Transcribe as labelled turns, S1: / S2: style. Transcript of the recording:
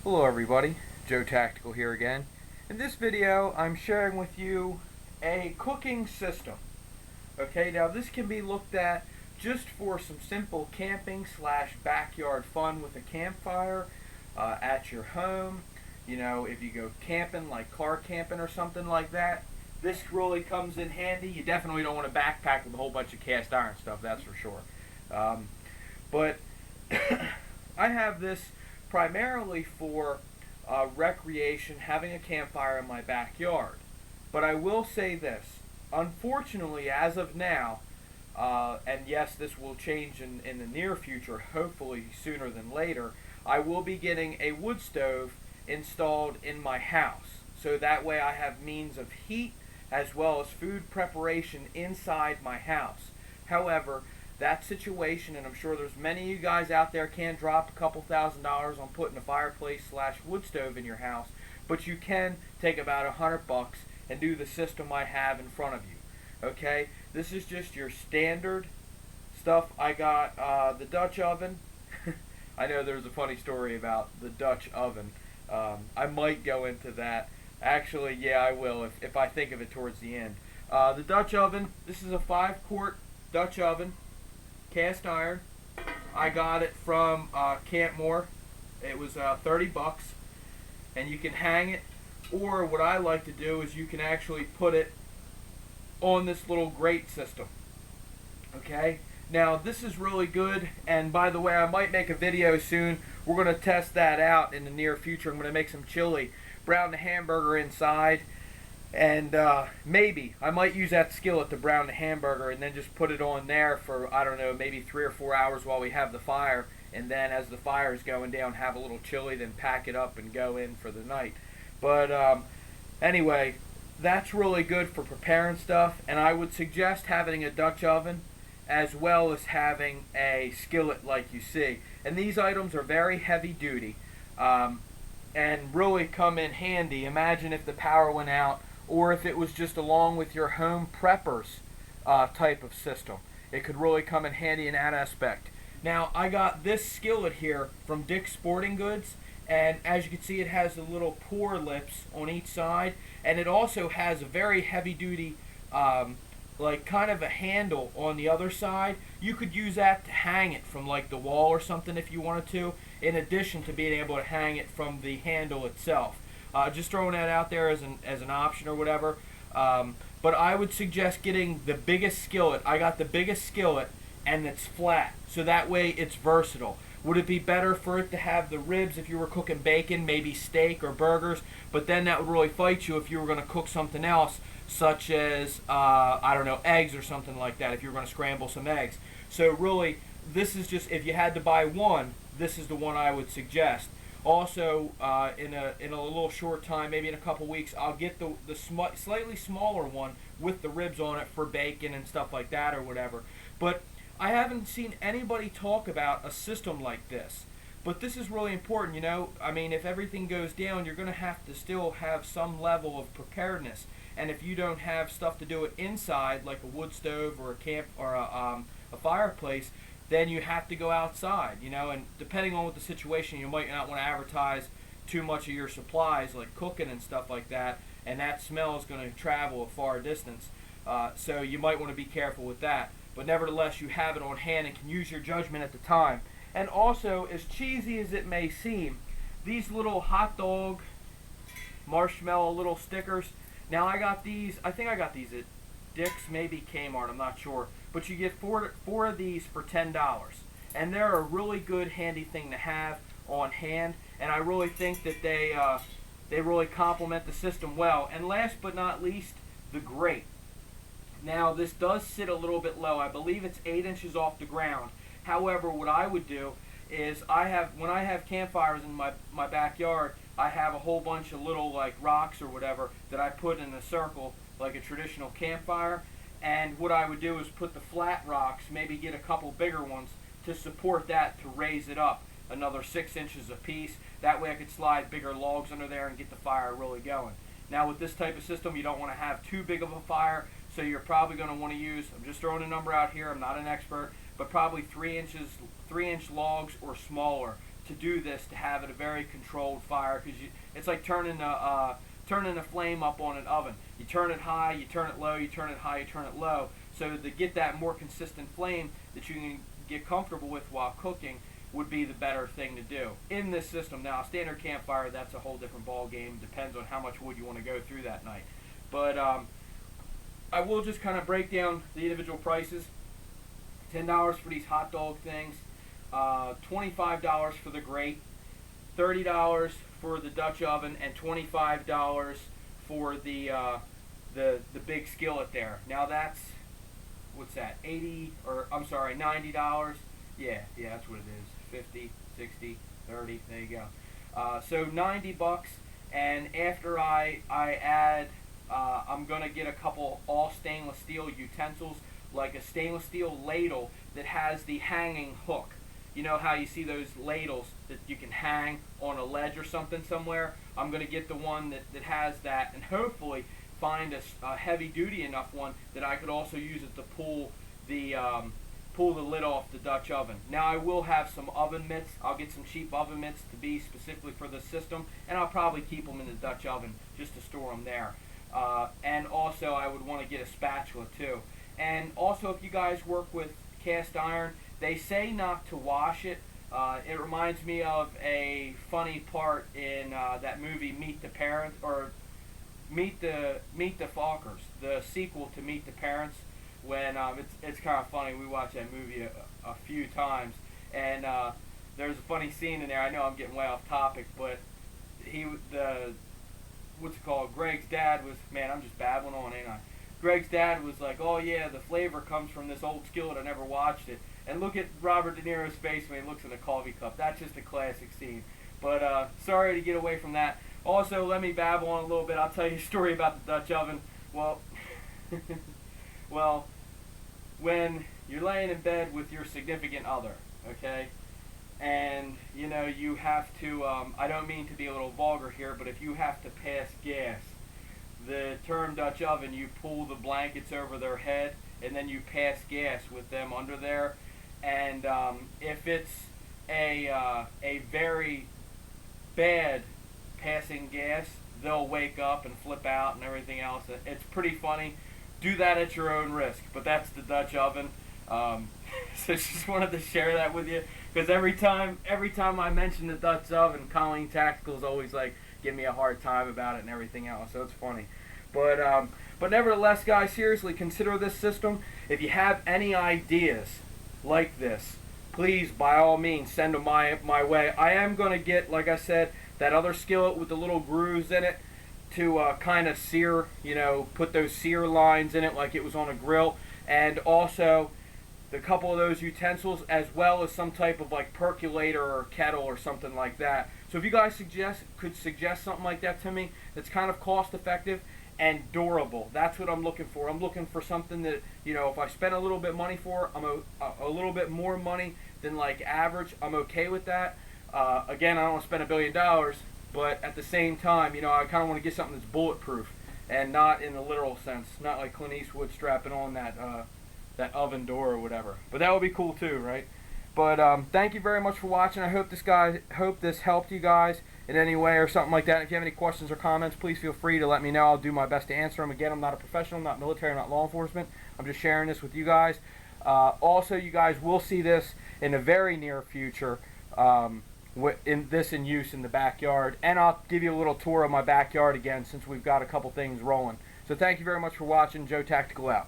S1: Hello everybody, Joe Tactical here again. In this video I'm sharing with you a cooking system. Okay, now this can be looked at just for some simple camping slash backyard fun with a campfire at your home. You know, if you go camping, like car camping or something like that, this really comes in handy. You definitely don't want to backpack with a whole bunch of cast iron stuff, that's for sure. But I have this primarily for recreation, having a campfire in my backyard. But I will say this, unfortunately as of now, and yes, this will change in the near future, hopefully sooner than later, I will be getting a wood stove installed in my house. So that way I have means of heat as well as food preparation inside my house. However, that situation, and I'm sure there's many of you guys out there can drop a couple $1,000s on putting a fireplace slash wood stove in your house, but you can take about $100 and do the system I have in front of you. Okay, this is just your standard stuff. I got the Dutch oven. I know there's a funny story about the Dutch oven. I might go into that. Actually, yeah, I will if I think of it towards the end. The Dutch oven, this is a 5-quart Dutch oven, cast iron. I got it from Campmore. It was $30, and you can hang it, or what I like to do is you can actually put it on this little grate system. Okay, now this is really good, and by the way, I might make a video soon. We're going to test that out in the near future. I'm going to make some chili, brown the hamburger inside, and maybe I might use that skillet to brown the hamburger and then just put it on there for, I don't know, maybe 3 or 4 hours while we have the fire, and then as the fire is going down, have a little chili, then pack it up and go in for the night. But anyway, that's really good for preparing stuff, and I would suggest having a Dutch oven as well as having a skillet like you see. And these items are very heavy duty and really come in handy. Imagine if the power went out, or if it was just along with your home preppers type of system. It could really come in handy in that aspect. Now, I got this skillet here from Dick's Sporting Goods, and as you can see, it has the little pour lips on each side, and it also has a very heavy duty like kind of a handle on the other side. You could use that to hang it from like the wall or something if you wanted to, in addition to being able to hang it from the handle itself. Just throwing that out there as an option or whatever. But I would suggest getting the biggest skillet. I got the biggest skillet, and it's flat, so that way it's versatile. Would it be better for it to have the ribs if you were cooking bacon, maybe steak or burgers? But then that would really fight you if you were going to cook something else, such as, I don't know, eggs or something like that, if you were going to scramble some eggs. So really, this is just, if you had to buy one, this is the one I would suggest. Also, in a little short time, maybe in a couple weeks, I'll get the slightly smaller one with the ribs on it for bacon and stuff like that or whatever. But I haven't seen anybody talk about a system like this. But this is really important, you know. I mean, if everything goes down, you're going to have to still have some level of preparedness. And if you don't have stuff to do it inside, like a wood stove or a camp or a fireplace, then you have to go outside, you know. And depending on what the situation, you might not want to advertise too much of your supplies, like cooking and stuff like that. And that smell is going to travel a far distance. So you might want to be careful with that. But nevertheless, you have it on hand and can use your judgment at the time. And also, as cheesy as it may seem, these little hot dog marshmallow little stickers. Now I got these, I think I got these at Dick's, maybe Kmart, I'm not sure. But you get four of these for $10. And they're a really good handy thing to have on hand. And I really think that they really complement the system well. And last but not least, the grate. Now, this does sit a little bit low. I believe it's 8 inches off the ground. However, what I would do is when I have campfires in my backyard, I have a whole bunch of little like rocks or whatever that I put in a circle like a traditional campfire. And what I would do is put the flat rocks, maybe get a couple bigger ones to support that, to raise it up another 6 inches a piece. That way I could slide bigger logs under there and get the fire really going. Now with this type of system, you don't want to have too big of a fire, so you're probably going to want to use, I'm just throwing a number out here, I'm not an expert, but probably 3 inch logs or smaller to do this, to have it a very controlled fire, because it's like turning a flame up on an oven. You turn it high, you turn it low, you turn it high, you turn it low. So to get that more consistent flame that you can get comfortable with while cooking would be the better thing to do in this system. Now, a standard campfire, that's a whole different ball game. Depends on how much wood you want to go through that night. But I will just kind of break down the individual prices. $10 for these hot dog things, $25 for the grate, $30 for the Dutch oven, and $25 for the big skillet there. Now that's, what's that, $90? Yeah, that's what it is. 50, 60, 30, there you go. So 90 bucks, and after I add, I'm going to get a couple all stainless steel utensils, like a stainless steel ladle that has the hanging hook. You know how you see those ladles that you can hang on a ledge or something somewhere? I'm going to get the one that has that, and hopefully find a heavy duty enough one that I could also use it to pull the lid off the Dutch oven. Now I will have some oven mitts. I'll get some cheap oven mitts to be specifically for the system, and I'll probably keep them in the Dutch oven just to store them there. And also I would want to get a spatula too. And also, if you guys work with cast iron, they say not to wash it. It reminds me of a funny part in that movie Meet the Parents, or Meet the Fockers, the sequel to Meet the Parents. When it's kind of funny. We watched that movie a few times, and there's a funny scene in there. I know I'm getting way off topic, but Greg's dad was, man, I'm just babbling on, ain't I? Greg's dad was like, oh yeah, the flavor comes from this old skillet, I never watched it. And look at Robert De Niro's face when he looks in the coffee cup. That's just a classic scene. But sorry to get away from that. Also, let me babble on a little bit. I'll tell you a story about the Dutch oven. Well, well, when you're laying in bed with your significant other, okay, and you know you have to, I don't mean to be a little vulgar here, but if you have to pass gas, the term Dutch oven, you pull the blankets over their head and then you pass gas with them under there, and if it's a very bad passing gas, they'll wake up and flip out and everything else. It's pretty funny. Do that at your own risk, but that's the Dutch oven. So just wanted to share that with you, because every time I mention the Dutch oven, Colleen Tactical's always like give me a hard time about it and everything else. So it's funny, but nevertheless, guys, seriously consider this system. If you have any ideas like this, please by all means send them my way. I am going to get, like I said, that other skillet with the little grooves in it to kind of sear, put those sear lines in it like it was on a grill, and also the couple of those utensils, as well as some type of like percolator or kettle or something like that. So if you guys could suggest something like that to me that's kind of cost effective and durable, that's what I'm looking for. I'm looking for something that, if I spend a little bit money for, I'm a little bit more money than like average, I'm okay with that. Again, I don't want to spend $1 billion, but at the same time, I kind of want to get something that's bulletproof, and not in the literal sense, not like Clint Eastwood strapping on that oven door or whatever. But that would be cool too, right? But thank you very much for watching. I hope this helped you guys in any way or something like that. If you have any questions or comments, please feel free to let me know. I'll do my best to answer them. Again, I'm not a professional, I'm not military, I'm not law enforcement. I'm just sharing this with you guys. Also, you guys will see this in the very near future. In use in the backyard, and I'll give you a little tour of my backyard again since we've got a couple things rolling. So thank you very much for watching. Joe Tactical out.